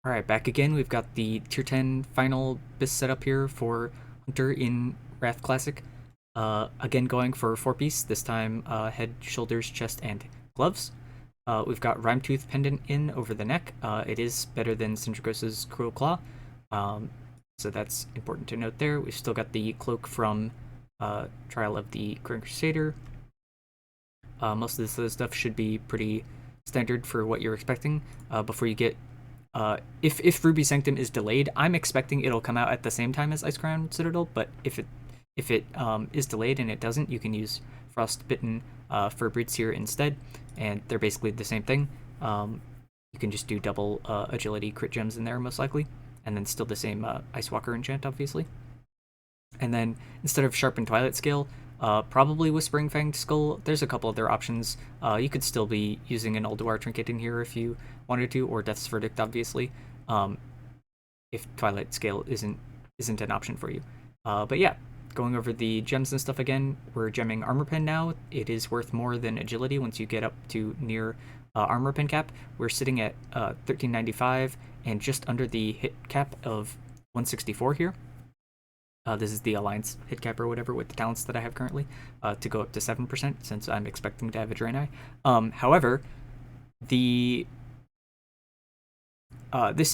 Alright, back again. We've got the tier 10 final BiS setup here for Hunter in Wrath Classic. Again going for 4-piece, this time head, shoulders, chest, and gloves. We've got Rhyme Tooth pendant in over the neck. It is better than Syndragos's Cruel Claw, so that's important to note there. We've still got the cloak from Trial of the Grand Crusader. Most of this other stuff should be pretty standard for what you're expecting before you get if Ruby Sanctum is delayed, I'm expecting it'll come out at the same time as Ice Crown Citadel, but if it is delayed and it doesn't, you can use Frostbitten Furbroots here instead, and they're basically the same thing. You can just do double agility crit gems in there most likely, and then still the same Ice Walker enchant, obviously. And then instead of Sharpened Twilight Scale, probably Whispering Fanged Skull. There's a couple other options. You could still be using an Ulduar Trinket in here if you wanted to, or Death's Verdict, obviously, if Twilight Scale isn't an option for you. But yeah, going over the gems and stuff again, we're gemming Armor Pen now. It is worth more than Agility once you get up to near Armor Pen cap. We're sitting at 1395 and just under the hit cap of 164 here. This is the Alliance hit cap or whatever with the talents that I have currently to go up to 7% since I'm expecting to have a Draenei. However, this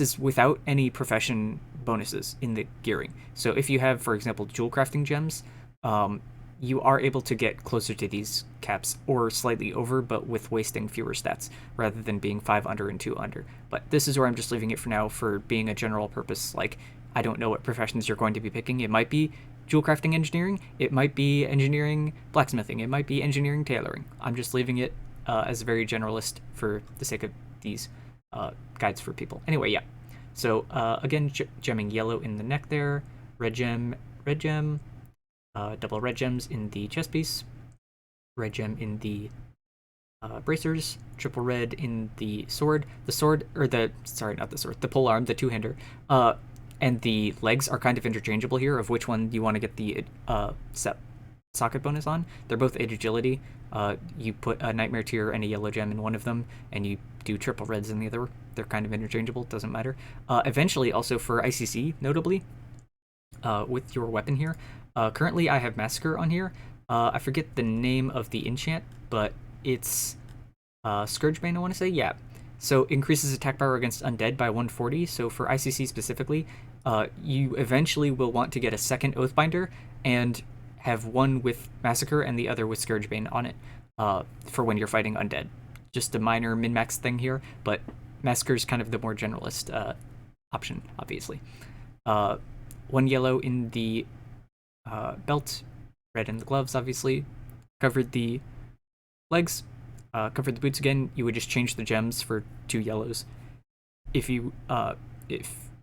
is without any profession bonuses in the gearing. So if you have, for example, jewel crafting gems, you are able to get closer to these caps or slightly over, but with wasting fewer stats rather than being 5 under and 2 under. But this is where I'm just leaving it for now for being a general purpose. Like, I don't know what professions you're going to be picking. It might be jewel crafting engineering. It might be engineering blacksmithing. It might be engineering tailoring. I'm just leaving it as very generalist for the sake of these guides for people. Anyway, yeah. So again, gemming yellow in the neck there. Red gem, double red gems in the chest piece. Red gem in the bracers. Triple red in the sword. The sword, or the, sorry, not the sword, the polearm, the two-hander. And the legs are kind of interchangeable here of which one you want to get the socket bonus on. They're both 8 agility. You put a Nightmare Tear and a yellow gem in one of them, and you do triple reds in the other. They're kind of interchangeable, doesn't matter. Eventually, also for ICC, notably, with your weapon here. Currently, I have Massacre on here. I forget the name of the enchant, but it's Scourgebane, I want to say? Yeah. So increases attack power against undead by 140. So for ICC specifically, you eventually will want to get a second Oathbinder and have one with Massacre and the other with Scourgebane on it for when you're fighting undead. Just a minor min-max thing here, but Massacre is kind of the more generalist option, obviously. 1 yellow in the belt, red in the gloves, obviously. Covered the legs. Covered the boots again. You would just change the gems for 2 yellows. If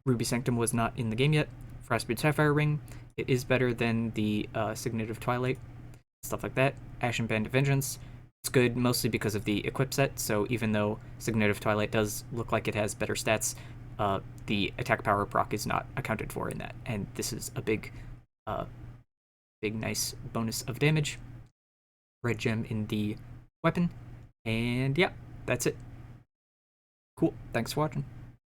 Ruby Sanctum was not in the game yet, Frostboot Sapphire Ring, it is better than the Signet of Twilight, stuff like that. Ashen Band of Vengeance, it's good mostly because of the equip set, so even though Signet of Twilight does look like it has better stats, the attack power proc is not accounted for in that, and this is a big nice bonus of damage. Red gem in the weapon, and yeah, that's it. Cool, thanks for watching.